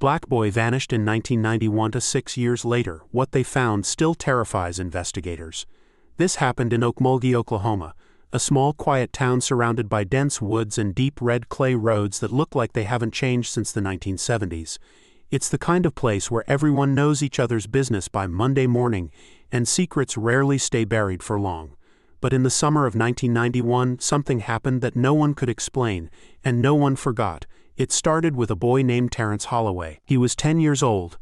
Black boy vanished in 1991 to 6 years later. What they found still terrifies investigators. This happened in Okmulgee, Oklahoma, a small quiet town surrounded by dense woods and deep red clay roads that look like they haven't changed since the 1970s. It's the kind of place where everyone knows each other's business by Monday morning, and secrets rarely stay buried for long. But in the summer of 1991, something happened that no one could explain, and no one forgot. It started with a boy named Terrence Holloway. He was 10 years old,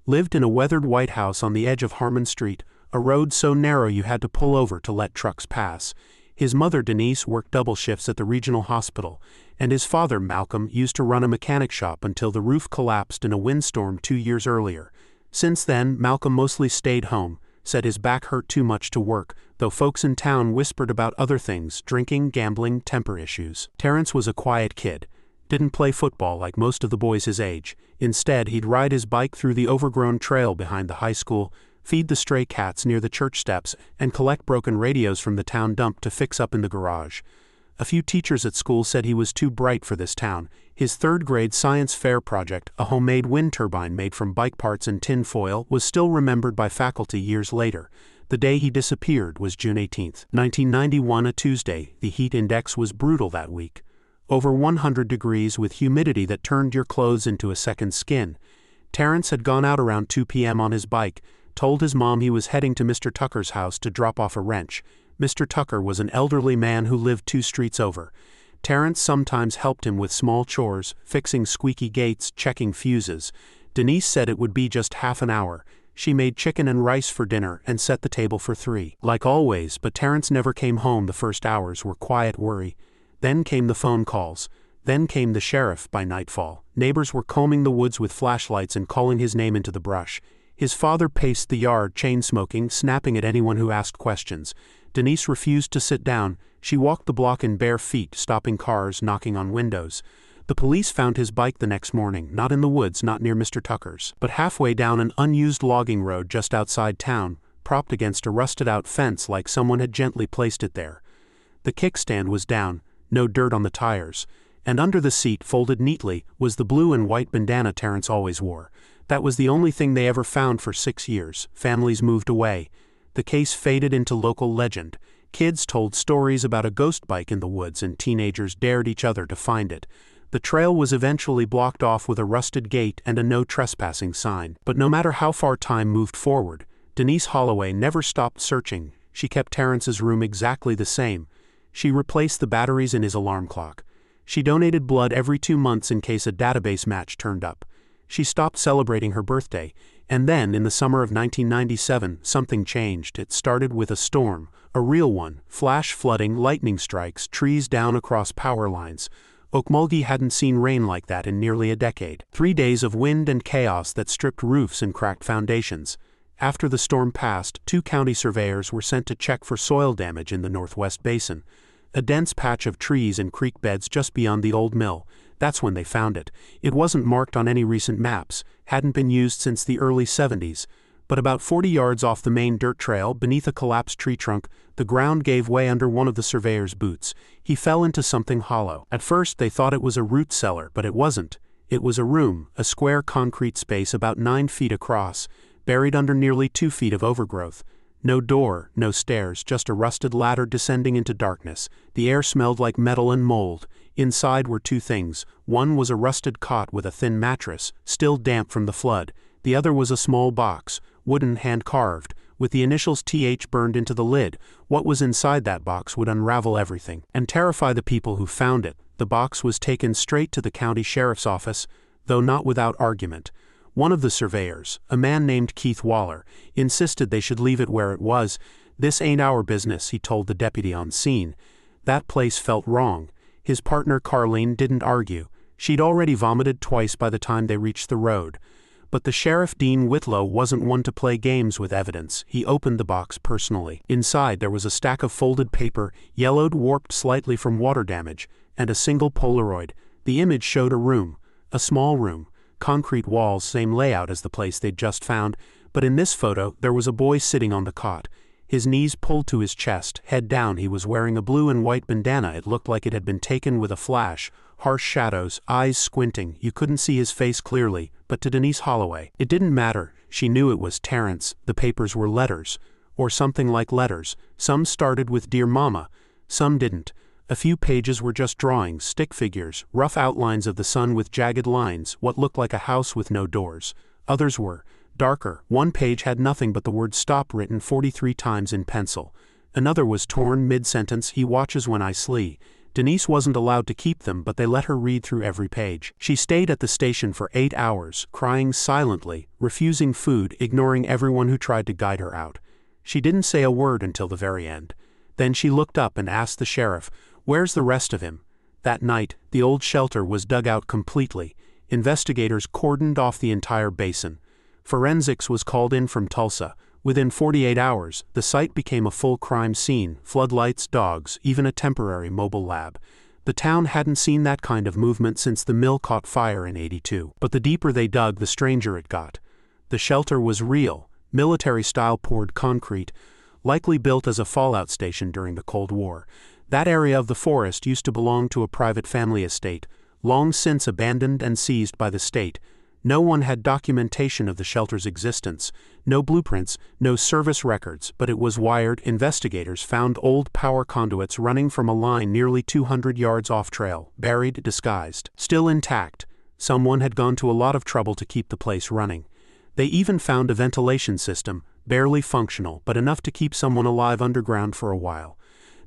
lived in a weathered white house on the edge of Harmon Street, a road so narrow you had to pull over to let trucks pass. His mother, Denise, worked double shifts at the regional hospital, and his father, Malcolm, used to run a mechanic shop until the roof collapsed in a windstorm 2 years earlier. Since then, Malcolm mostly stayed home, said his back hurt too much to work, though folks in town whispered about other things: drinking, gambling, temper issues. Terrence was a quiet kid. Didn't play football like most of the boys his age. Instead, he'd ride his bike through the overgrown trail behind the high school, feed the stray cats near the church steps, and collect broken radios from the town dump to fix up in the garage. A few teachers at school said he was too bright for this town. His third-grade science fair project, a homemade wind turbine made from bike parts and tin foil, was still remembered by faculty years later. The day he disappeared was June 18, 1991, a Tuesday. The heat index was brutal that week. Over 100 degrees with humidity that turned your clothes into a second skin. Terrence had gone out around 2 p.m. on his bike, told his mom he was heading to Mr. Tucker's house to drop off a wrench. Mr. Tucker was an elderly man who lived 2 streets over. Terrence sometimes helped him with small chores, fixing squeaky gates, checking fuses. Denise said it would be just half an hour. She made chicken and rice for dinner and set the table for 3. Like always, but Terrence never came home. The first hours were quiet worry. Then came the phone calls. Then came the sheriff by nightfall. Neighbors were combing the woods with flashlights and calling his name into the brush. His father paced the yard, chain-smoking, snapping at anyone who asked questions. Denise refused to sit down. She walked the block in bare feet, stopping cars, knocking on windows. The police found his bike the next morning, not in the woods, not near Mr. Tucker's, but halfway down an unused logging road just outside town, propped against a rusted-out fence like someone had gently placed it there. The kickstand was down, no dirt on the tires, and under the seat, folded neatly, was the blue and white bandana Terrence always wore. That was the only thing they ever found for 6 years. Families moved away. The case faded into local legend. Kids told stories about a ghost bike in the woods, and teenagers dared each other to find it. The trail was eventually blocked off with a rusted gate and a no trespassing sign. But no matter how far time moved forward, Denise Holloway never stopped searching. She kept Terrence's room exactly the same. She replaced the batteries in his alarm clock. She donated blood every 2 months in case a database match turned up. She stopped celebrating her birthday, and then, in the summer of 1997, something changed. It started with a storm, a real one, flash flooding, lightning strikes, trees down across power lines. Okmulgee hadn't seen rain like that in nearly a decade. 3 days of wind and chaos that stripped roofs and cracked foundations. After the storm passed, 2 county surveyors were sent to check for soil damage in the Northwest Basin, a dense patch of trees and creek beds just beyond the old mill. That's when they found it. It wasn't marked on any recent maps, hadn't been used since the early 70s, but about 40 yards off the main dirt trail, beneath a collapsed tree trunk, the ground gave way under one of the surveyor's boots. He fell into something hollow. At first they thought it was a root cellar, but it wasn't. It was a room, a square concrete space about 9 feet across, buried under nearly 2 feet of overgrowth. No door, no stairs, just a rusted ladder descending into darkness. The air smelled like metal and mold. Inside were 2 things. One was a rusted cot with a thin mattress, still damp from the flood. The other was a small box, wooden, hand-carved, with the initials TH burned into the lid. What was inside that box would unravel everything and terrify the people who found it. The box was taken straight to the county sheriff's office, though not without argument. One of the surveyors, a man named Keith Waller, insisted they should leave it where it was. "This ain't our business," he told the deputy on scene. That place felt wrong. His partner Carlene didn't argue. She'd already vomited twice by the time they reached the road. But the sheriff, Dean Whitlow, wasn't one to play games with evidence. He opened the box personally. Inside there was a stack of folded paper, yellowed, warped slightly from water damage, and a single Polaroid. The image showed a room, a small room, concrete walls, same layout as the place they'd just found, but in this photo there was a boy sitting on the cot. His knees pulled to his chest, head down. He was wearing a blue and white bandana. It looked like it had been taken with a flash, harsh shadows, eyes squinting, you couldn't see his face clearly, but to Denise Holloway, it didn't matter. She knew it was Terrence. The papers were letters. Or something like letters. Some started with Dear Mama. Some didn't. A few pages were just drawings, stick figures, rough outlines of the sun with jagged lines, what looked like a house with no doors. Others were darker. One page had nothing but the word stop written 43 times in pencil. Another was torn mid-sentence, he watches when I sleep. Denise wasn't allowed to keep them, but they let her read through every page. She stayed at the station for 8 hours, crying silently, refusing food, ignoring everyone who tried to guide her out. She didn't say a word until the very end. Then she looked up and asked the sheriff, "Where's the rest of him?" That night, the old shelter was dug out completely. Investigators cordoned off the entire basin. Forensics was called in from Tulsa. Within 48 hours, the site became a full crime scene, floodlights, dogs, even a temporary mobile lab. The town hadn't seen that kind of movement since the mill caught fire in '82. But the deeper they dug, the stranger it got. The shelter was real, military-style poured concrete, likely built as a fallout station during the Cold War. That area of the forest used to belong to a private family estate, long since abandoned and seized by the state. No one had documentation of the shelter's existence, no blueprints, no service records, but it was wired. Investigators found old power conduits running from a line nearly 200 yards off-trail, buried, disguised, still intact. Someone had gone to a lot of trouble to keep the place running. They even found a ventilation system, barely functional, but enough to keep someone alive underground for a while.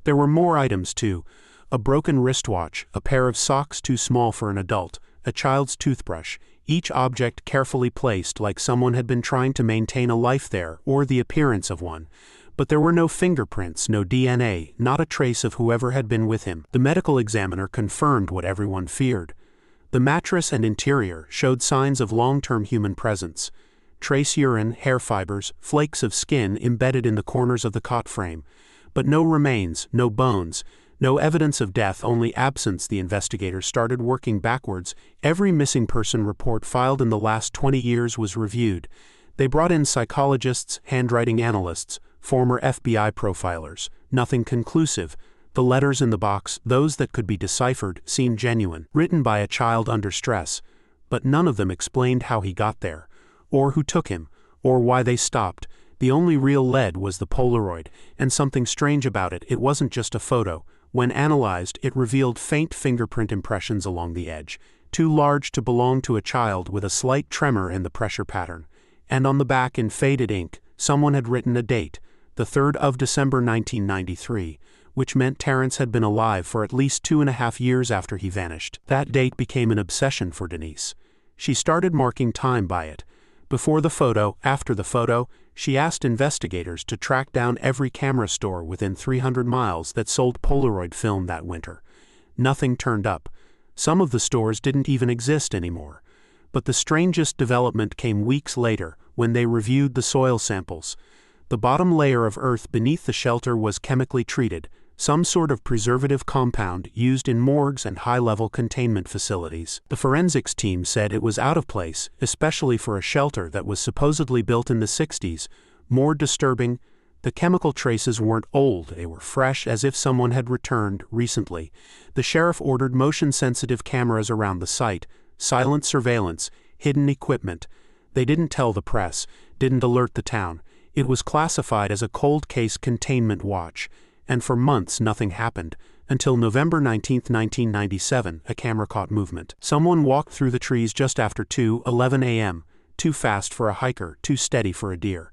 There were more items too: a broken wristwatch, a pair of socks too small for an adult, a child's toothbrush, each object carefully placed like someone had been trying to maintain a life there, or the appearance of one. But there were no fingerprints, no DNA, not a trace of whoever had been with him. The medical examiner confirmed what everyone feared. The mattress and interior showed signs of long-term human presence. Trace urine, hair fibers, flakes of skin embedded in the corners of the cot frame. But no remains, no bones, no evidence of death, only absence. The investigators started working backwards. Every missing person report filed in the last 20 years was reviewed. They brought in psychologists, handwriting analysts, former FBI profilers. Nothing conclusive. The letters in the box, those that could be deciphered, seemed genuine, written by a child under stress. But none of them explained how he got there, or who took him, or why they stopped. The only real lead was the Polaroid, and something strange about it, it wasn't just a photo. When analyzed, it revealed faint fingerprint impressions along the edge, too large to belong to a child, with a slight tremor in the pressure pattern. And on the back, in faded ink, someone had written a date, the 3rd of December 1993, which meant Terrence had been alive for at least 2.5 years after he vanished. That date became an obsession for Denise. She started marking time by it. Before the photo, after the photo, she asked investigators to track down every camera store within 300 miles that sold Polaroid film that winter. Nothing turned up. Some of the stores didn't even exist anymore. But the strangest development came weeks later, when they reviewed the soil samples. The bottom layer of earth beneath the shelter was chemically treated, some sort of preservative compound used in morgues and high-level containment facilities. The forensics team said it was out of place, especially for a shelter that was supposedly built in the 60s. More disturbing, the chemical traces weren't old, they were fresh, as if someone had returned recently. The sheriff ordered motion-sensitive cameras around the site, silent surveillance, hidden equipment. They didn't tell the press, didn't alert the town. It was classified as a cold case containment watch. And for months nothing happened, until November 19, 1997, a camera caught movement. Someone walked through the trees just after 2:11 a.m., too fast for a hiker, too steady for a deer.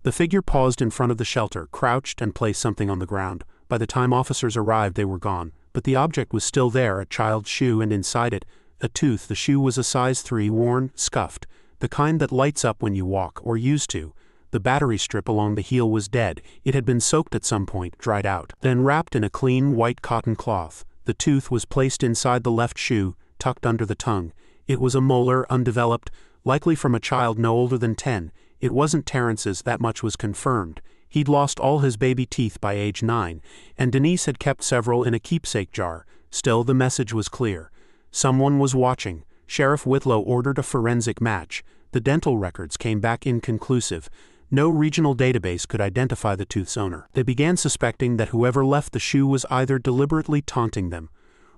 The figure paused in front of the shelter, crouched, and placed something on the ground. By the time officers arrived, they were gone, but the object was still there, a child's shoe, and inside it, a tooth. The shoe was a size 3, worn, scuffed, the kind that lights up when you walk, or used to. The battery strip along the heel was dead. It had been soaked at some point, dried out, then wrapped in a clean white cotton cloth. The tooth was placed inside the left shoe, tucked under the tongue. It was a molar, undeveloped, likely from a child no older than 10. It wasn't Terrence's, that much was confirmed. He'd lost all his baby teeth by age 9, and Denise had kept several in a keepsake jar. Still, the message was clear. Someone was watching. Sheriff Whitlow ordered a forensic match. The dental records came back inconclusive. No regional database could identify the tooth's owner. They began suspecting that whoever left the shoe was either deliberately taunting them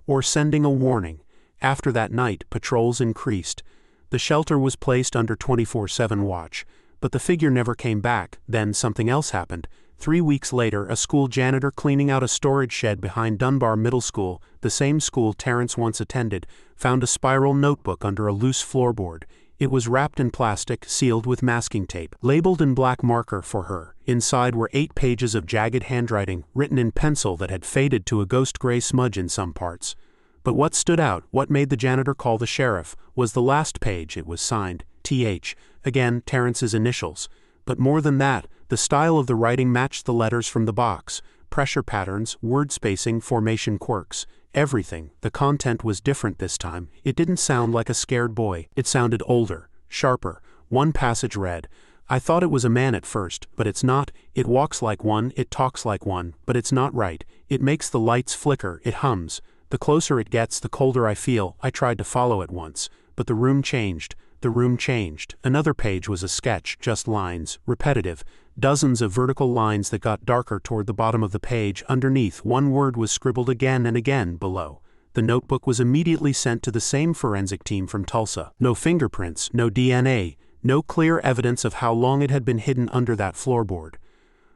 or sending a warning. After that night, patrols increased. The shelter was placed under 24/7 watch, but the figure never came back. Then something else happened. 3 weeks later, a school janitor cleaning out a storage shed behind Dunbar Middle School, the same school Terrence once attended, found a spiral notebook under a loose floorboard. It was wrapped in plastic, sealed with masking tape, labeled in black marker for her. Inside were 8 pages of jagged handwriting, written in pencil that had faded to a ghost gray smudge in some parts. But what stood out, what made the janitor call the sheriff, was the last page. It was signed, T.H., again Terrence's initials. But more than that, the style of the writing matched the letters from the box. Pressure patterns, word spacing, formation quirks. Everything. The content was different this time. It didn't sound like a scared boy. It sounded older, sharper. One passage read, "I thought it was a man at first, but it's not. It walks like one, it talks like one, but it's not right. It makes the lights flicker, it hums. The closer it gets, the colder I feel. I tried to follow it once, but the room changed. The room changed." Another page was a sketch, just lines, repetitive. Dozens of vertical lines that got darker toward the bottom of the page. Underneath, one word was scribbled again and again below. The notebook was immediately sent to the same forensic team from Tulsa. No fingerprints, no DNA, no clear evidence of how long it had been hidden under that floorboard.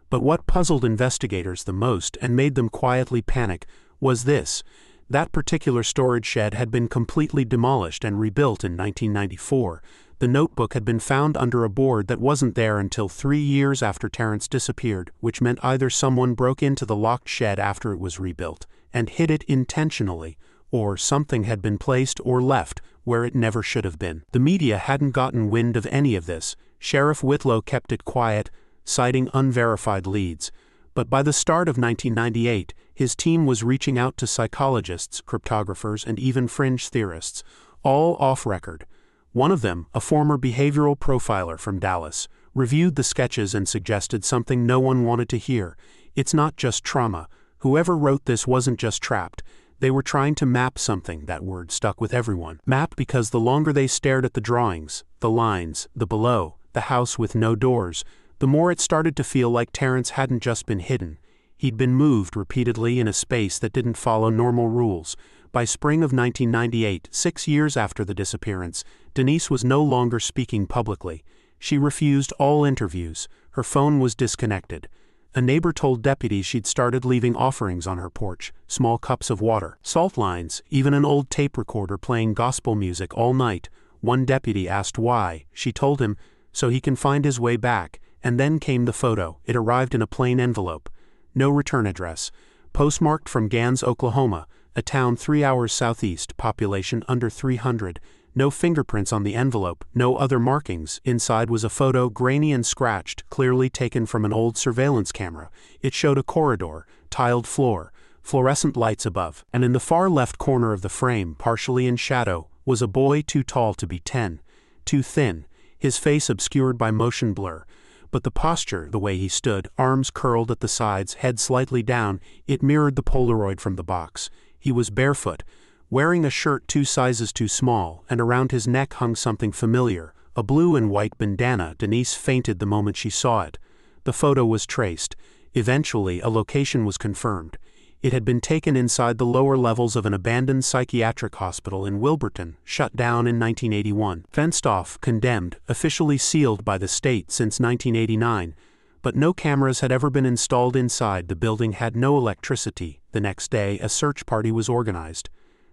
But what puzzled investigators the most and made them quietly panic was this. That particular storage shed had been completely demolished and rebuilt in 1994. The notebook had been found under a board that wasn't there until 3 years after Terrence disappeared, which meant either someone broke into the locked shed after it was rebuilt and hid it intentionally, or something had been placed or left where it never should have been. The media hadn't gotten wind of any of this. Sheriff Whitlow kept it quiet, citing unverified leads. But by the start of 1998, his team was reaching out to psychologists, cryptographers, and even fringe theorists, all off record. One of them, a former behavioral profiler from Dallas, reviewed the sketches and suggested something no one wanted to hear. It's not just trauma. Whoever wrote this wasn't just trapped. They were trying to map something. That word stuck with everyone. Map, because the longer they stared at the drawings, the lines, the below, the house with no doors, the more it started to feel like Terrence hadn't just been hidden. He'd been moved repeatedly in a space that didn't follow normal rules. By spring of 1998, 6 years after the disappearance, Denise was no longer speaking publicly. She refused all interviews. Her phone was disconnected. A neighbor told deputies she'd started leaving offerings on her porch, small cups of water, salt lines, even an old tape recorder playing gospel music all night. One deputy asked why. She told him, so he can find his way back. And then came the photo. It arrived in a plain envelope. No return address. Postmarked from Gans, Oklahoma, a town 3 hours southeast, population under 300. No fingerprints on the envelope, no other markings. Inside was a photo, grainy and scratched, clearly taken from an old surveillance camera. It showed a corridor, tiled floor, fluorescent lights above, and in the far left corner of the frame, partially in shadow, was a boy too tall to be 10, too thin, his face obscured by motion blur. But the posture, the way he stood, arms curled at the sides, head slightly down, it mirrored the Polaroid from the box. He was barefoot, wearing a shirt 2 sizes too small, and around his neck hung something familiar, a blue and white bandana. Denise fainted the moment she saw it. The photo was traced. Eventually, a location was confirmed. It had been taken inside the lower levels of an abandoned psychiatric hospital in Wilburton, shut down in 1981. Fenced off, condemned, officially sealed by the state since 1989. But no cameras had ever been installed inside. The building had no electricity. The next day, a search party was organized.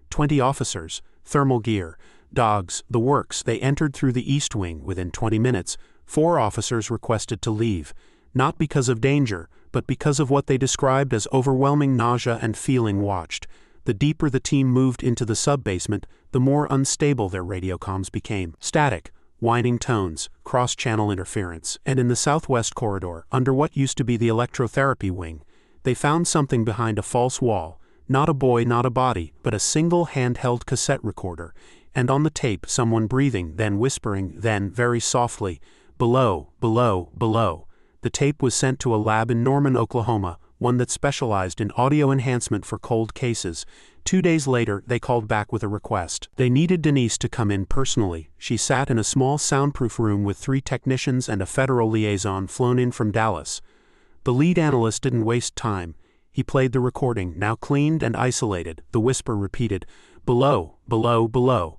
20 officers, thermal gear, dogs, the works. They entered through the east wing. Within 20 minutes, 4 officers requested to leave. Not because of danger, but because of what they described as overwhelming nausea and feeling watched. The deeper the team moved into the sub-basement, the more unstable their radiocomms became. Static, whining tones, cross-channel interference. And in the southwest corridor, under what used to be the electrotherapy wing, they found something behind a false wall. Not a boy, not a body, but a single handheld cassette recorder. And on the tape, someone breathing, then whispering, then, very softly, "Below, below, below." The tape was sent to a lab in Norman, Oklahoma, one that specialized in audio enhancement for cold cases. 2 days later, they called back with a request. They needed Denise to come in personally. She sat in a small soundproof room with 3 technicians and a federal liaison flown in from Dallas. The lead analyst didn't waste time. He played the recording, now cleaned and isolated. The whisper repeated, below, below, below.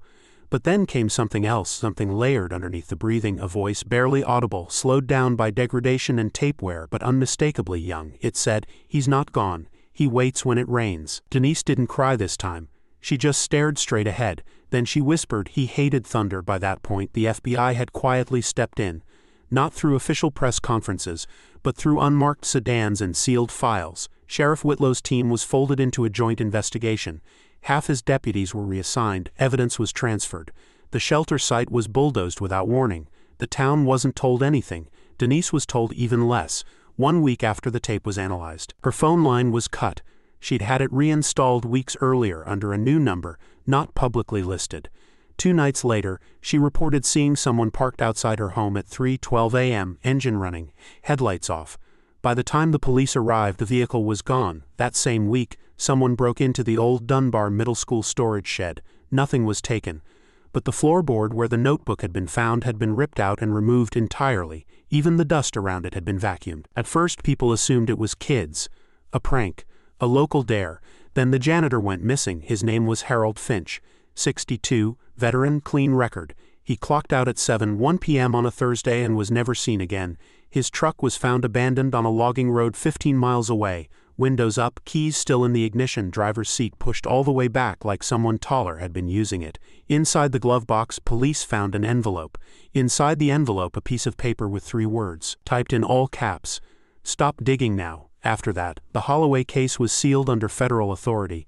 But then came something else, something layered underneath the breathing, a voice barely audible, slowed down by degradation and tape wear, but unmistakably young. It said, "He's not gone. He waits when it rains." Denise didn't cry this time. She just stared straight ahead. Then she whispered, "He hated thunder." By that point, the FBI had quietly stepped in. Not through official press conferences, but through unmarked sedans and sealed files. Sheriff Whitlow's team was folded into a joint investigation. Half his deputies were reassigned, evidence was transferred. The shelter site was bulldozed without warning. The town wasn't told anything. Denise was told even less, 1 week after the tape was analyzed. Her phone line was cut. She'd had it reinstalled weeks earlier under a new number, not publicly listed. 2 nights later, she reported seeing someone parked outside her home at 3:12 a.m., engine running, headlights off. By the time the police arrived, the vehicle was gone. That same week, someone broke into the old Dunbar Middle School storage shed. Nothing was taken. But the floorboard where the notebook had been found had been ripped out and removed entirely. Even the dust around it had been vacuumed. At first, people assumed it was kids. A prank. A local dare. Then the janitor went missing. His name was Harold Finch. 62, veteran, clean record. He clocked out at 7:01 p.m. on a Thursday and was never seen again. His truck was found abandoned on a logging road 15 miles away. Windows up, keys still in the ignition, driver's seat pushed all the way back like someone taller had been using it. Inside the glove box, police found an envelope. Inside the envelope, a piece of paper with 3 words, typed in all caps. "Stop digging now." After that, the Holloway case was sealed under federal authority.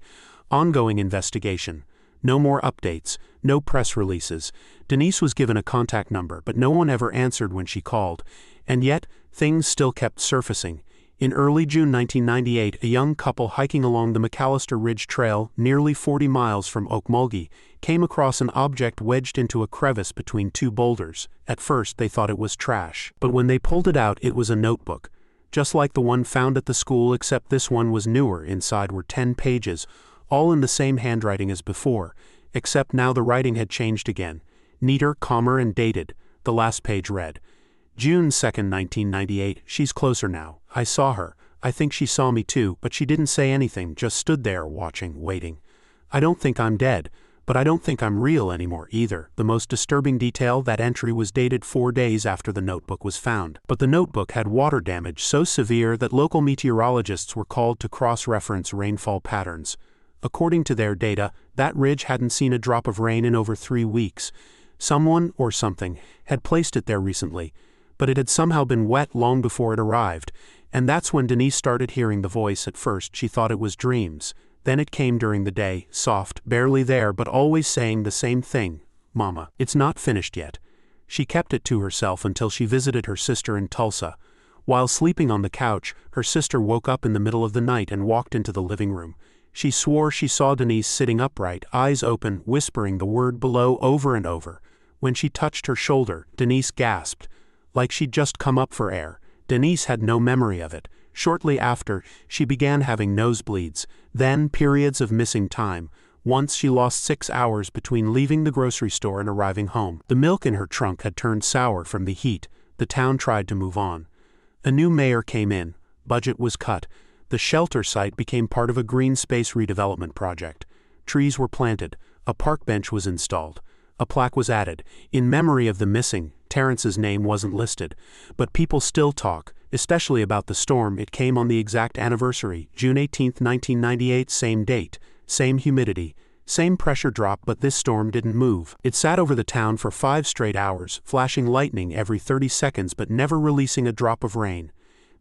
Ongoing investigation. No more updates, no press releases. Denise was given a contact number, but no one ever answered when she called. And yet, things still kept surfacing. In early June 1998, a young couple hiking along the McAllister Ridge Trail, nearly 40 miles from Okmulgee, came across an object wedged into a crevice between 2 boulders. At first, they thought it was trash. But when they pulled it out, it was a notebook. Just like the one found at the school, except this one was newer. Inside were 10 pages, all in the same handwriting as before, except now the writing had changed again. Neater, calmer, and dated. The last page read, June 2nd, 1998, "She's closer now. I saw her. I think she saw me too, but she didn't say anything, just stood there watching, waiting. I don't think I'm dead, but I don't think I'm real anymore either." The most disturbing detail, that entry was dated 4 days after the notebook was found. But the notebook had water damage so severe that local meteorologists were called to cross-reference rainfall patterns. According to their data, that ridge hadn't seen a drop of rain in over 3 weeks. Someone, or something, had placed it there recently, but it had somehow been wet long before it arrived, and that's when Denise started hearing the voice. At first she thought it was dreams. Then it came during the day, soft, barely there, but always saying the same thing, "Mama, it's not finished yet." She kept it to herself until she visited her sister in Tulsa. While sleeping on the couch, her sister woke up in the middle of the night and walked into the living room. She swore she saw Denise sitting upright, eyes open, whispering the word below over and over. When she touched her shoulder, Denise gasped, like she'd just come up for air. Denise had no memory of it. Shortly after, she began having nosebleeds, then periods of missing time. Once she lost 6 hours between leaving the grocery store and arriving home. The milk in her trunk had turned sour from the heat. The town tried to move on. A new mayor came in. Budget was cut. The shelter site became part of a green space redevelopment project. Trees were planted. A park bench was installed. A plaque was added. In memory of the missing, Terrence's name wasn't listed. But people still talk, especially about the storm. It came on the exact anniversary, June 18, 1998, same date, same humidity, same pressure drop, but this storm didn't move. It sat over the town for 5 straight hours, flashing lightning every 30 seconds but never releasing a drop of rain.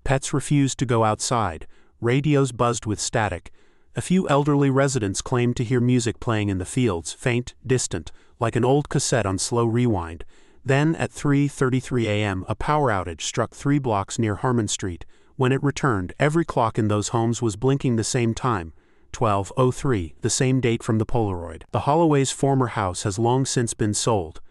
Pets refused to go outside. Radios buzzed with static. A few elderly residents claimed to hear music playing in the fields, faint, distant, like an old cassette on slow rewind. Then, at 3:33 a.m., a power outage struck 3 blocks near Harmon Street. When it returned, every clock in those homes was blinking the same time, 12:03, the same date from the Polaroid. The Holloway's former house has long since been sold.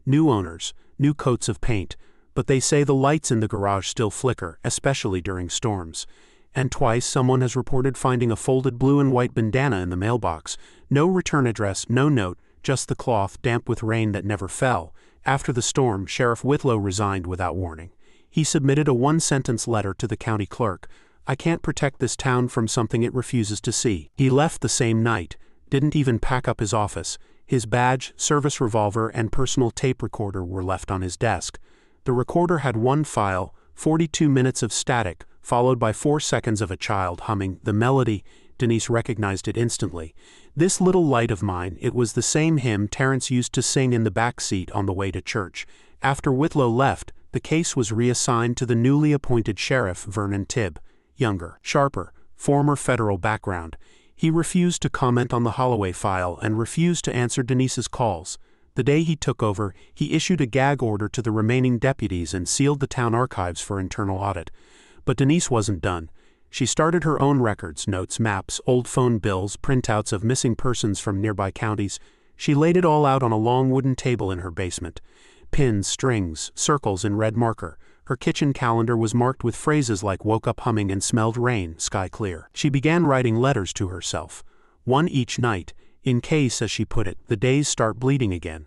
New owners, new coats of paint, but they say the lights in the garage still flicker, especially during storms. And twice someone has reported finding a folded blue and white bandana in the mailbox. No return address, no note, just the cloth damp with rain that never fell. After the storm, Sheriff Whitlow resigned without warning. He submitted a 1-sentence letter to the county clerk. "I can't protect this town from something it refuses to see." He left the same night. didn't even pack up his office. His badge, service revolver, and personal tape recorder were left on his desk. The recorder had one file, 42 minutes of static, followed by 4 seconds of a child humming the melody. Denise recognized it instantly. "This little light of mine," it was the same hymn Terence used to sing in the back seat on the way to church. After Whitlow left, the case was reassigned to the newly appointed sheriff, Vernon Tibb. Younger, sharper, former federal background. He refused to comment on the Holloway file and refused to answer Denise's calls. The day he took over, he issued a gag order to the remaining deputies and sealed the town archives for internal audit. But Denise wasn't done. She started her own records, notes, maps, old phone bills, printouts of missing persons from nearby counties. She laid it all out on a long wooden table in her basement. Pins, strings, circles in red marker. Her kitchen calendar was marked with phrases like "woke up humming and smelled rain, sky clear." She began writing letters to herself, one each night, in case, as she put it, the days start bleeding again.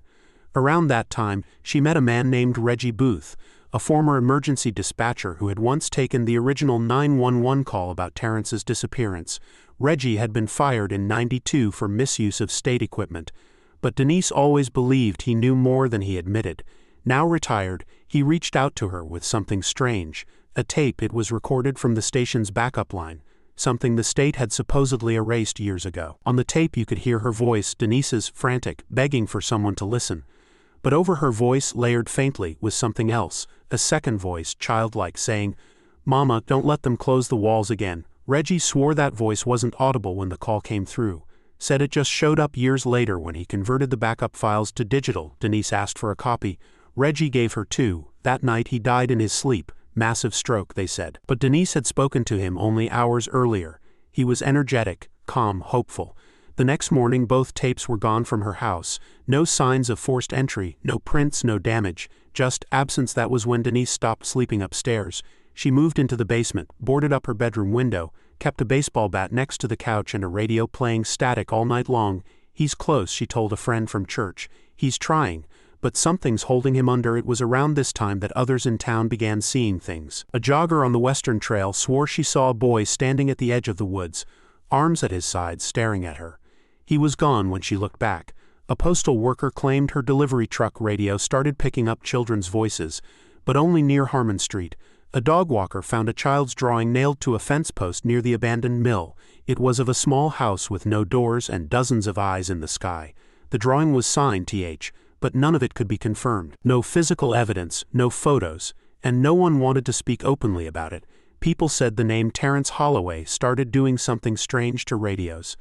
Around that time, she met a man named Reggie Booth, a former emergency dispatcher who had once taken the original 911 call about Terence's disappearance. Reggie had been fired in '92 for misuse of state equipment, but Denise always believed he knew more than he admitted. Now retired, he reached out to her with something strange, a tape. It was recorded from the station's backup line, something the state had supposedly erased years ago. On the tape you could hear her voice, Denise's, frantic, begging for someone to listen. But over her voice, layered faintly, was something else, a second voice, childlike, saying, "Mama, don't let them close the walls again." Reggie swore that voice wasn't audible when the call came through. Said it just showed up years later when he converted the backup files to digital. Denise asked for a copy. Reggie gave her 2. That night he died in his sleep. Massive stroke, they said. But Denise had spoken to him only hours earlier. He was energetic, calm, hopeful. The next morning both tapes were gone from her house. No signs of forced entry, no prints, no damage, just absence. That was when Denise stopped sleeping upstairs. She moved into the basement, boarded up her bedroom window, kept a baseball bat next to the couch and a radio playing static all night long. "He's close," she told a friend from church. "He's trying, but something's holding him under." It was around this time that others in town began seeing things. A jogger on the Western Trail swore she saw a boy standing at the edge of the woods, arms at his sides, staring at her. He was gone when she looked back. A postal worker claimed her delivery truck radio started picking up children's voices, but only near Harmon Street. A dog walker found a child's drawing nailed to a fence post near the abandoned mill. It was of a small house with no doors and dozens of eyes in the sky. The drawing was signed TH, but none of it could be confirmed. No physical evidence, no photos, and no one wanted to speak openly about it. People said the name Terence Holloway started doing something strange to radios.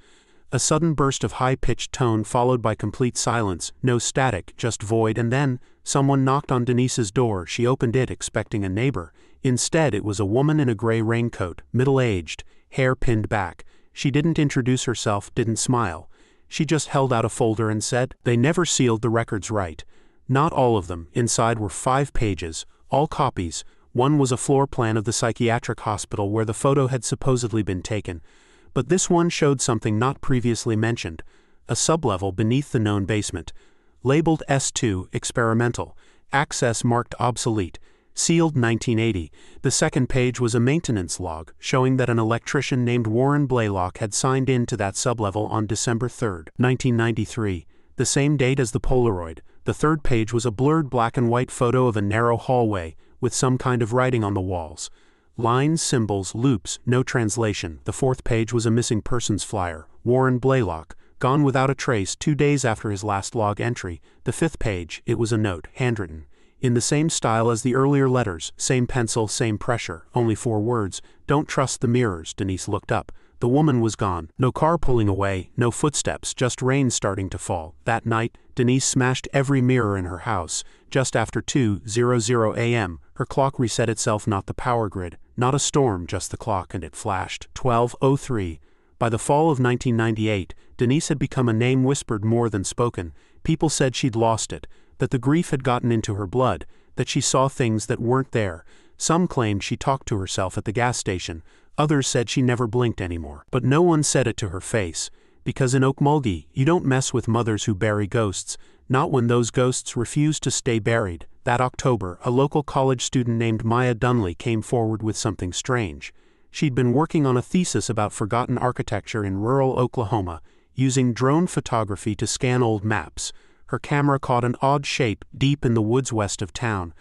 A sudden burst of high-pitched tone followed by complete silence, no static, just void, and then someone knocked on Denise's door. She opened it expecting a neighbor. Instead, it was a woman in a gray raincoat, middle-aged, hair pinned back. She didn't introduce herself, didn't smile. She just held out a folder and said, "They never sealed the records right." Not all of them. Inside were 5 pages, all copies. One was a floor plan of the psychiatric hospital where the photo had supposedly been taken. But this one showed something not previously mentioned, a sublevel beneath the known basement. Labeled S2, experimental, access marked obsolete, sealed 1980. The second page was a maintenance log, showing that an electrician named Warren Blaylock had signed in to that sublevel on December 3, 1993, the same date as the Polaroid. The third page was a blurred black and white photo of a narrow hallway, with some kind of writing on the walls. Lines, symbols, loops, no translation. The fourth page was a missing persons flyer. Warren Blaylock, gone without a trace 2 days after his last log entry. The fifth page, it was a note, handwritten, in the same style as the earlier letters, same pencil, same pressure, only 4 words. "Don't trust the mirrors." Denise looked up. The woman was gone. No car pulling away, no footsteps, just rain starting to fall. That night, Denise smashed every mirror in her house. Just after 2:00 a.m., her clock reset itself, not the power grid, not a storm, just the clock, and it flashed. 12:03. By the fall of 1998, Denise had become a name whispered more than spoken. People said she'd lost it, that the grief had gotten into her blood, that she saw things that weren't there. Some claimed she talked to herself at the gas station. Others said she never blinked anymore. But no one said it to her face, because in Okmulgee, you don't mess with mothers who bury ghosts, not when those ghosts refuse to stay buried. That October, a local college student named Maya Dunley came forward with something strange. She'd been working on a thesis about forgotten architecture in rural Oklahoma. using drone photography to scan old maps. Her camera caught an odd shape deep in the woods west of town.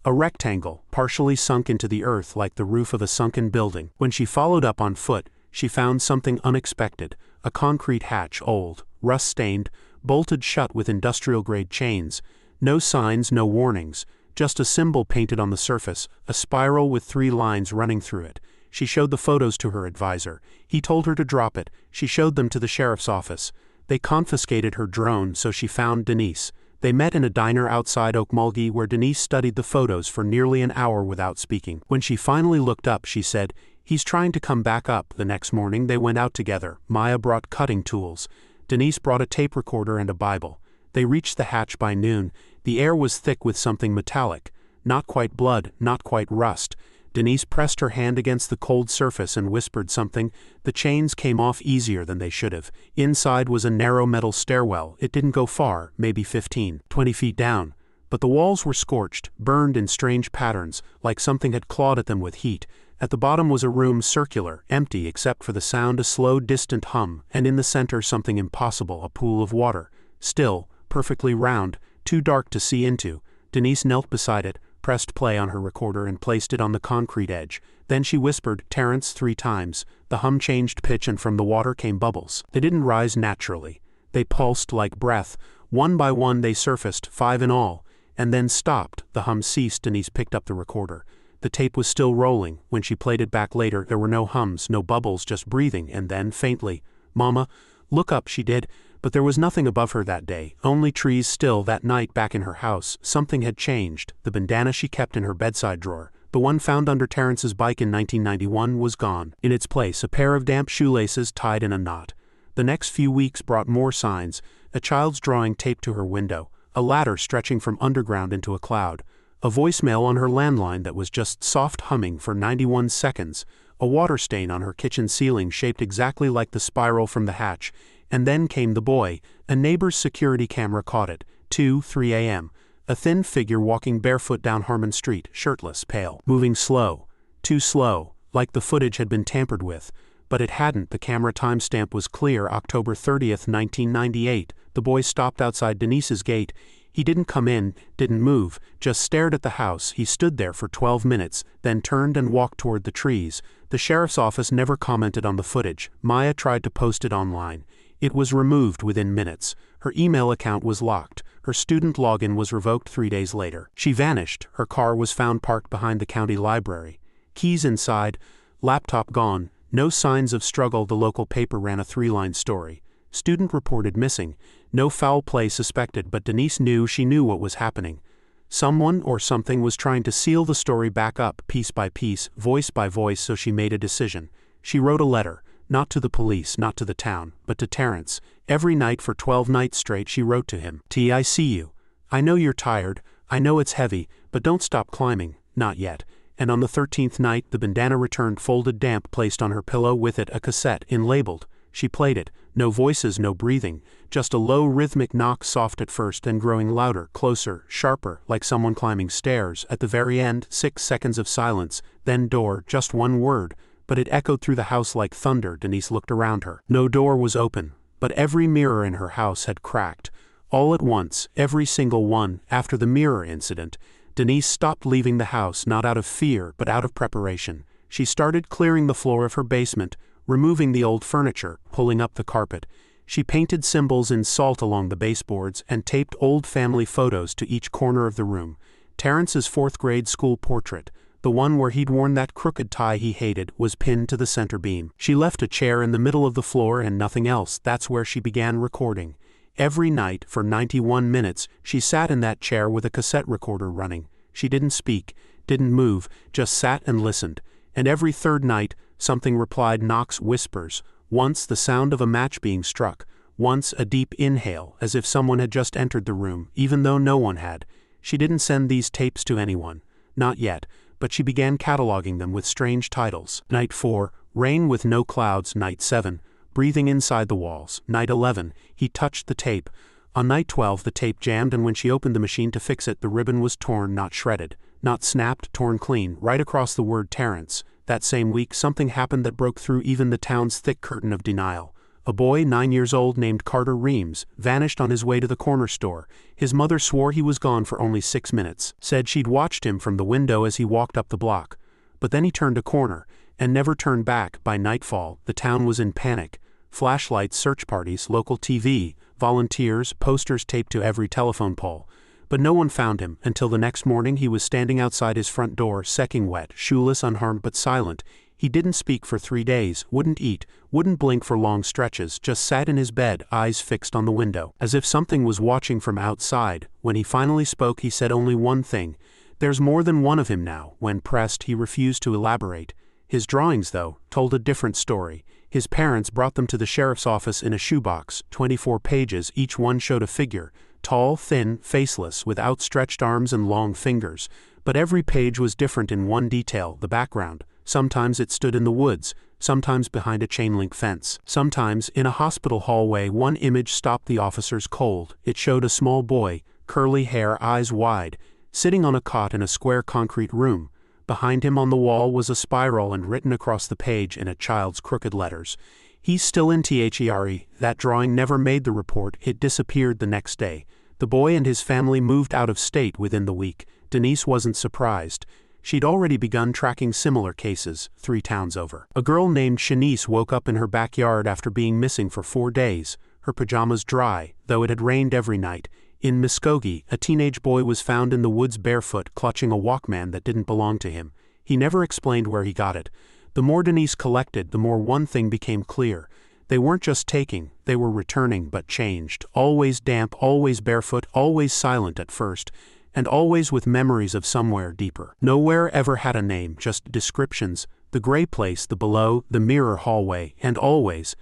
A rectangle, partially sunk into the earth like the roof of a sunken building. When she followed up on foot, she found something unexpected: a concrete hatch, old, rust-stained, bolted shut with industrial-grade chains. No signs, no warnings, just a symbol painted on the surface, a spiral with 3 lines running through it. She showed the photos to her advisor. He told her to drop it. She showed them to the sheriff's office. They confiscated her drone, so she found Denise. They met in a diner outside Okmulgee where Denise studied the photos for nearly an hour without speaking. When she finally looked up, she said, "He's trying to come back up." The next morning they went out together. Maya brought cutting tools. Denise brought a tape recorder and a Bible. They reached the hatch by noon. The air was thick with something metallic. Not quite blood, not quite rust. Denise pressed her hand against the cold surface and whispered something. The chains came off easier than they should have. Inside was a narrow metal stairwell. It didn't go far, maybe 15, 20 feet down. But the walls were scorched, burned in strange patterns, like something had clawed at them with heat. At the bottom was a room, circular, empty except for the sound, a slow, distant hum, and in the center something impossible, a pool of water. Still, perfectly round, too dark to see into. Denise knelt beside it, pressed play on her recorder and placed it on the concrete edge. Then she whispered, "Terrence," 3 times. The hum changed pitch and from the water came bubbles. They didn't rise naturally. They pulsed like breath. One by one they surfaced, 5 in all, and then stopped. The hum ceased. Denise picked up the recorder. The tape was still rolling. When she played it back later, there were no hums, no bubbles, just breathing, and then, faintly, "Mama, look up," she did. But there was nothing above her that day, only trees. Still, that night back in her house, something had changed. The bandana she kept in her bedside drawer, the one found under Terrence's bike in 1991, was gone. In its place, a pair of damp shoelaces tied in a knot. The next few weeks brought more signs: a child's drawing taped to her window, a ladder stretching from underground into a cloud, a voicemail on her landline that was just soft humming for 91 seconds, a water stain on her kitchen ceiling shaped exactly like the spiral from the hatch. And then came the boy. A neighbor's security camera caught it. 2:03 a.m. A thin figure walking barefoot down Harmon Street, shirtless, pale, moving slow. Too slow, like the footage had been tampered with. But it hadn't. The camera timestamp was clear, October 30th, 1998. The boy stopped outside Denise's gate. He didn't come in, didn't move, just stared at the house. He stood there for 12 minutes, then turned and walked toward the trees. The sheriff's office never commented on the footage. Maya tried to post it online. It was removed within minutes. Her email account was locked. Her student login was revoked 3 days later. She vanished. Her car was found parked behind the county library. Keys inside, laptop gone, no signs of struggle. The local paper ran a 3-line story. Student reported missing. No foul play suspected, but Denise knew she knew what was happening. Someone or something was trying to seal the story back up, piece by piece, voice by voice, so she made a decision. She wrote a letter. Not to the police, not to the town, but to Terrence. Every night for 12 nights straight she wrote to him. "I see you. I know you're tired. I know it's heavy, but don't stop climbing. Not yet." And on the 13th night the bandana returned, folded damp, placed on her pillow, with it a cassette, labeled. She played it. No voices, no breathing. Just a low rhythmic knock, soft at first, then growing louder, closer, sharper, like someone climbing stairs. At the very end, 6 seconds of silence. Then door, just one word. But it echoed through the house like thunder. Denise looked around her. No door was open, but every mirror in her house had cracked. All at once, every single one. After the mirror incident, Denise stopped leaving the house, not out of fear, but out of preparation. She started clearing the floor of her basement, removing the old furniture, pulling up the carpet. She painted symbols in salt along the baseboards and taped old family photos to each corner of the room. Terrence's 4th-grade school portrait, the one where he'd worn that crooked tie he hated, was pinned to the center beam. She left a chair in the middle of the floor and nothing else. That's where she began recording. Every night, for 91 minutes, she sat in that chair with a cassette recorder running. She didn't speak, didn't move, just sat and listened. And every 3rd night, something replied, knocks, whispers. Once the sound of a match being struck. Once a deep inhale, as if someone had just entered the room, even though no one had. She didn't send these tapes to anyone. Not yet. But she began cataloging them with strange titles. Night 4, Rain with No Clouds. Night 7, Breathing Inside the Walls. Night 11, He Touched the Tape. On night 12 the tape jammed, and when she opened the machine to fix it, the ribbon was torn, not shredded, not snapped, torn clean, right across the word Terrence. That same week something happened that broke through even the town's thick curtain of denial. A boy 9 years old named Carter Reams vanished on his way to the corner store. His mother swore he was gone for only 6 minutes, said she'd watched him from the window as he walked up the block. But then he turned a corner, and never turned back. By nightfall, the town was in panic. Flashlights, search parties, local TV, volunteers, posters taped to every telephone pole. But no one found him until the next morning. He was standing outside his front door, soaking wet, shoeless, unharmed but silent. He didn't speak for 3 days, wouldn't eat, wouldn't blink for long stretches, just sat in his bed, eyes fixed on the window, as if something was watching from outside. When he finally spoke, he said only one thing: "There's more than one of him now." When pressed, he refused to elaborate. His drawings, though, told a different story. His parents brought them to the sheriff's office in a shoebox, 24 pages, each one showed a figure, tall, thin, faceless, with outstretched arms and long fingers. But every page was different in one detail: the background. Sometimes it stood in the woods, sometimes behind a chain-link fence, sometimes in a hospital hallway. One image stopped the officers cold. It showed a small boy, curly hair, eyes wide, sitting on a cot in a square concrete room. Behind him on the wall was a spiral, and written across the page in a child's crooked letters, "He's still in THERE." That drawing never made the report. It disappeared the next day. The boy and his family moved out of state within the week. Denise wasn't surprised. She'd already begun tracking similar cases 3 towns over. A girl named Shanice woke up in her backyard after being missing for 4 days, her pajamas dry, though it had rained every night. In Muskogee, a teenage boy was found in the woods barefoot, clutching a Walkman that didn't belong to him. He never explained where he got it. The more Denise collected, the more one thing became clear. They weren't just taking, they were returning, but changed. Always damp, always barefoot, always silent at first, and always with memories of somewhere deeper. Nowhere ever had a name, just descriptions: the gray place, the below, the mirror hallway, and always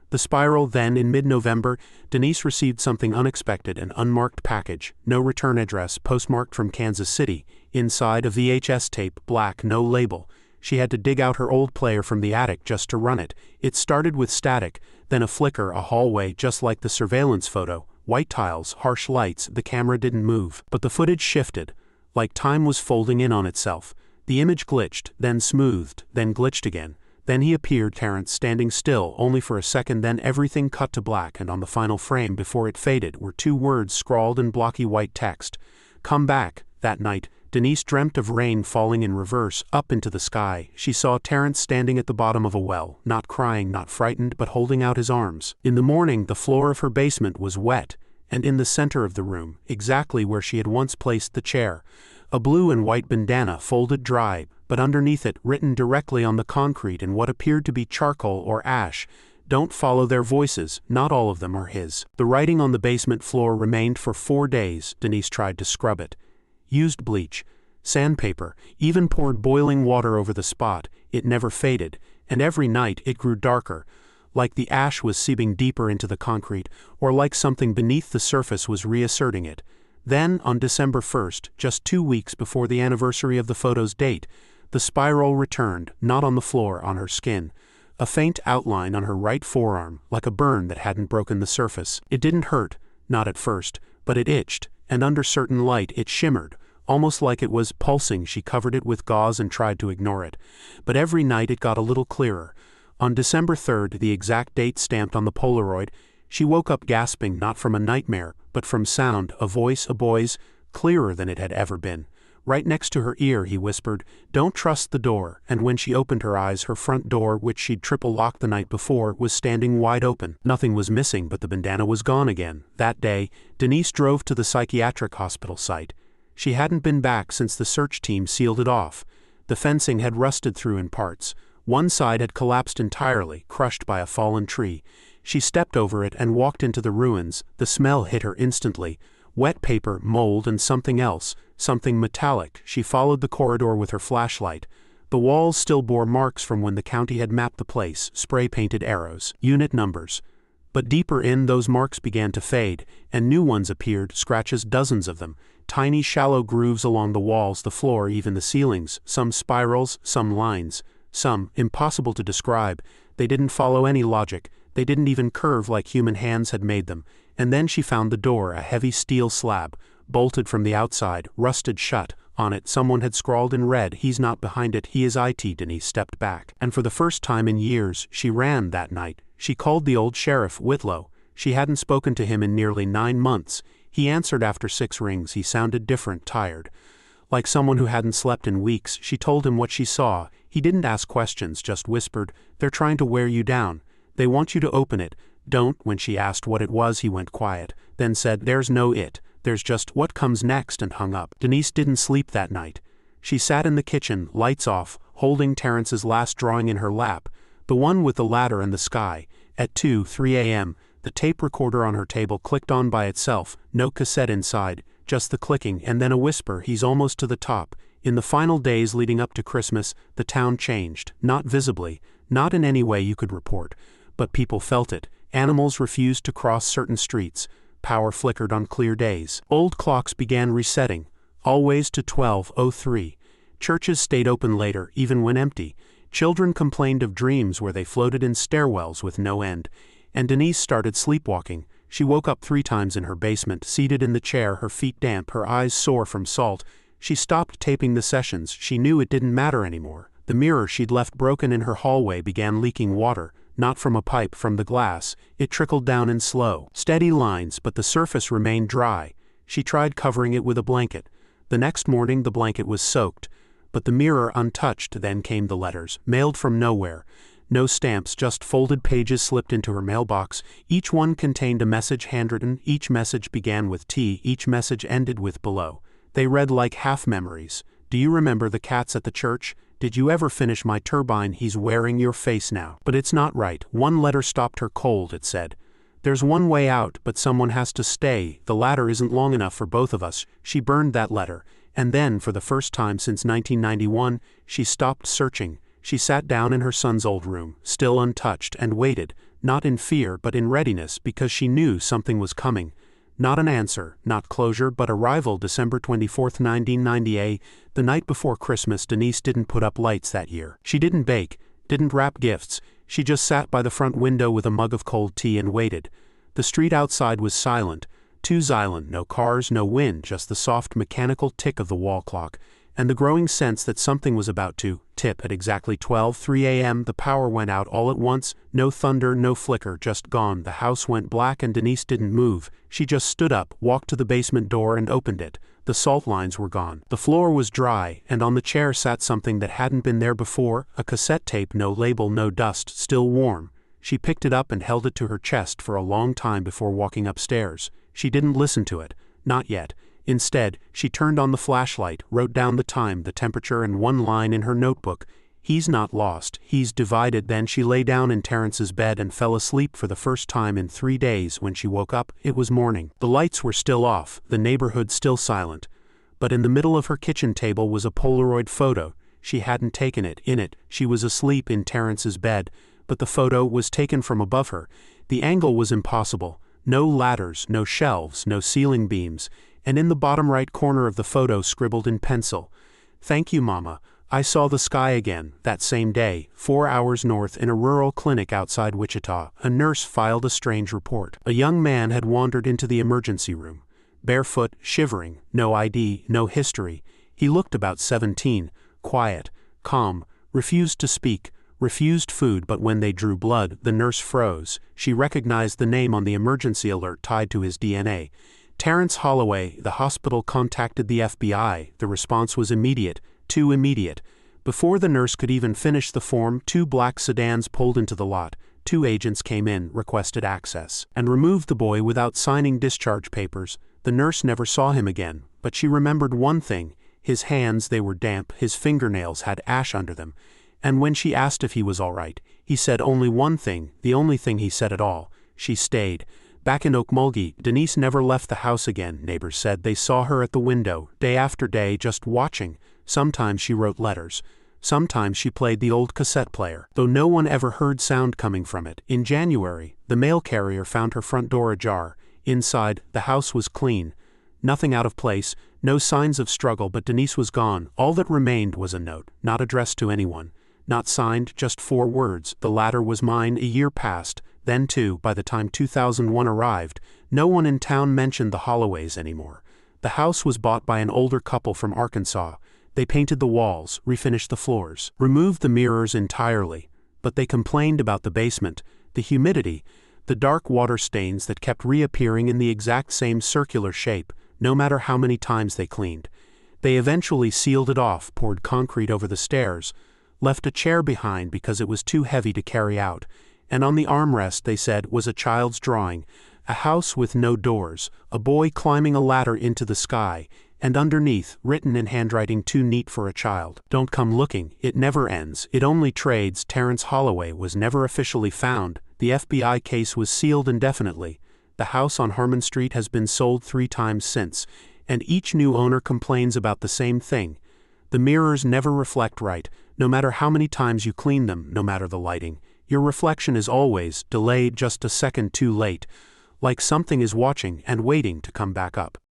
the spiral. Then, in mid-November, Denise received something unexpected: an unmarked package, no return address, postmarked from Kansas City. Inside, a VHS tape, black, no label. She had to dig out her old player from the attic just to run it. It started with static, then a flicker, a hallway just like the surveillance photo. White tiles, harsh lights, the camera didn't move. But the footage shifted, like time was folding in on itself. The image glitched, then smoothed, then glitched again. Then he appeared, Terrence, standing still, only for a second. Then everything cut to black, and on the final frame before it faded were 2 words scrawled in blocky white text: "Come back." That night, Denise dreamt of rain falling in reverse, up into the sky. She saw Terrence standing at the bottom of a well, not crying, not frightened, but holding out his arms. In the morning, the floor of her basement was wet, and in the center of the room, exactly where she had once placed the chair, a blue and white bandana folded dry, but underneath it, written directly on the concrete in what appeared to be charcoal or ash: "Don't follow their voices, not all of them are his." The writing on the basement floor remained for 4 days. Denise tried to scrub it, used bleach, sandpaper, even poured boiling water over the spot. It never faded, and every night it grew darker, like the ash was seeping deeper into the concrete, or like something beneath the surface was reasserting it. Then, on December 1st, just 2 weeks before the anniversary of the photo's date, the spiral returned, not on the floor, on her skin. A faint outline on her right forearm, like a burn that hadn't broken the surface. It didn't hurt, not at first, but it itched, and under certain light it shimmered, almost like it was pulsing. She covered it with gauze and tried to ignore it. But every night it got a little clearer. On December 3rd, the exact date stamped on the Polaroid, she woke up gasping, not from a nightmare, but from sound, a voice, a boy's, clearer than it had ever been. Right next to her ear, he whispered, "Don't trust the door." And when she opened her eyes, her front door, which she'd triple-locked the night before, was standing wide open. Nothing was missing, but the bandana was gone again. That day, Denise drove to the psychiatric hospital site. She hadn't been back since the search team sealed it off. The fencing had rusted through in parts. One side had collapsed entirely, crushed by a fallen tree. She stepped over it and walked into the ruins. The smell hit her instantly. Wet paper, mold, and something else, something metallic. She followed the corridor with her flashlight. The walls still bore marks from when the county had mapped the place, spray-painted arrows, unit numbers. But deeper in, those marks began to fade, and new ones appeared, scratches, dozens of them. Tiny shallow grooves along the walls, the floor, even the ceilings, some spirals, some lines, some impossible to describe. They didn't follow any logic. They didn't even curve like human hands had made them. And then she found the door, a heavy steel slab, bolted from the outside, rusted shut. On it, someone had scrawled in red, "He's not behind it, he is it." Denise stepped back, and for the first time in years, she ran that night. She called the old sheriff, Whitlow. She hadn't spoken to him in nearly 9 months. He answered after 6 rings. He sounded different, tired. Like someone who hadn't slept in weeks. She told him what she saw. He didn't ask questions, just whispered, "They're trying to wear you down. They want you to open it." "Don't." When she asked what it was, he went quiet, then said, "There's no it. There's just what comes next," and hung up. Denise didn't sleep that night. She sat in the kitchen, lights off, holding Terrence's last drawing in her lap, the one with the ladder and the sky. At 2:03 a.m., the tape recorder on her table clicked on by itself, no cassette inside, just the clicking and then a whisper, "He's almost to the top." In the final days leading up to Christmas, the town changed, not visibly, not in any way you could report, but people felt it. Animals refused to cross certain streets. Power flickered on clear days. Old clocks began resetting, always to 12:03. Churches stayed open later, even when empty. Children complained of dreams where they floated in stairwells with no end. And Denise started sleepwalking. She woke up 3 times in her basement, seated in the chair, her feet damp, her eyes sore from salt. She stopped taping the sessions. She knew it didn't matter anymore. The mirror she'd left broken in her hallway began leaking water, not from a pipe, from the glass. It trickled down in slow, steady lines, but the surface remained dry. She tried covering it with a blanket. The next morning the blanket was soaked, but the mirror untouched. Then came the letters, mailed from nowhere. No stamps, just folded pages slipped into her mailbox. Each one contained a message handwritten. Each message began with T. Each message ended with "below." They read like half memories. "Do you remember the cats at the church? Did you ever finish my turbine? He's wearing your face now. But it's not right." One letter stopped her cold. It said, "There's one way out, but someone has to stay. The ladder isn't long enough for both of us." She burned that letter. And then, for the first time since 1991, she stopped searching. She sat down in her son's old room, still untouched, and waited, not in fear but in readiness, because she knew something was coming. Not an answer, not closure, but arrival. December 24, 1998, the night before Christmas. Denise didn't put up lights that year. She didn't bake, didn't wrap gifts. She just sat by the front window with a mug of cold tea and waited. The street outside was silent, too silent. No cars, no wind, just the soft mechanical tick of the wall clock, and the growing sense that something was about to tip. At exactly 12:03 a.m. the power went out all at once. No thunder, no flicker, just gone. The house went black and Denise didn't move. She just stood up, walked to the basement door and opened it. The salt lines were gone. The floor was dry, and on the chair sat something that hadn't been there before, a cassette tape, no label, no dust, still warm. She picked it up and held it to her chest for a long time before walking upstairs. She didn't listen to it. Not yet. Instead, she turned on the flashlight, wrote down the time, the temperature, and one line in her notebook. "He's not lost, he's divided." Then she lay down in Terrence's bed and fell asleep for the first time in 3 days. When she woke up, it was morning. The lights were still off, the neighborhood still silent. But in the middle of her kitchen table was a Polaroid photo. She hadn't taken it. In it, she was asleep in Terrence's bed, but the photo was taken from above her. The angle was impossible. No ladders, no shelves, no ceiling beams. And in the bottom right corner of the photo, scribbled in pencil, "Thank you, Mama. I saw the sky again." That same day, 4 hours north in a rural clinic outside Wichita, a nurse filed a strange report. A young man had wandered into the emergency room. Barefoot, shivering, no ID, no history. He looked about 17, quiet, calm, refused to speak, refused food. But when they drew blood, the nurse froze. She recognized the name on the emergency alert tied to his DNA. Terrence Holloway. The hospital contacted the FBI. The response was immediate, too immediate. Before the nurse could even finish the form, 2 black sedans pulled into the lot. 2 agents came in, requested access, and removed the boy without signing discharge papers. The nurse never saw him again, but she remembered one thing. His hands, they were damp, his fingernails had ash under them. And when she asked if he was all right, he said only one thing, the only thing he said at all. She stayed. Back in Okmulgee, Denise never left the house again. Neighbors said they saw her at the window, day after day, just watching. Sometimes she wrote letters. Sometimes she played the old cassette player, though no one ever heard sound coming from it. In January, the mail carrier found her front door ajar. Inside, the house was clean. Nothing out of place, no signs of struggle, but Denise was gone. All that remained was a note, not addressed to anyone. Not signed, just 4 words. "The ladder was mine." A year passed. Then too, by the time 2001 arrived, no one in town mentioned the Holloways anymore. The house was bought by an older couple from Arkansas. They painted the walls, refinished the floors, removed the mirrors entirely, but they complained about the basement, the humidity, the dark water stains that kept reappearing in the exact same circular shape, no matter how many times they cleaned. They eventually sealed it off, poured concrete over the stairs, left a chair behind because it was too heavy to carry out, and on the armrest, they said, was a child's drawing, a house with no doors, a boy climbing a ladder into the sky, and underneath, written in handwriting too neat for a child, "Don't come looking, it never ends, it only trades." Terrence Holloway was never officially found. The FBI case was sealed indefinitely. The house on Harmon Street has been sold 3 times since, and each new owner complains about the same thing. The mirrors never reflect right, no matter how many times you clean them, no matter the lighting. Your reflection is always delayed just a second too late, like something is watching and waiting to come back up.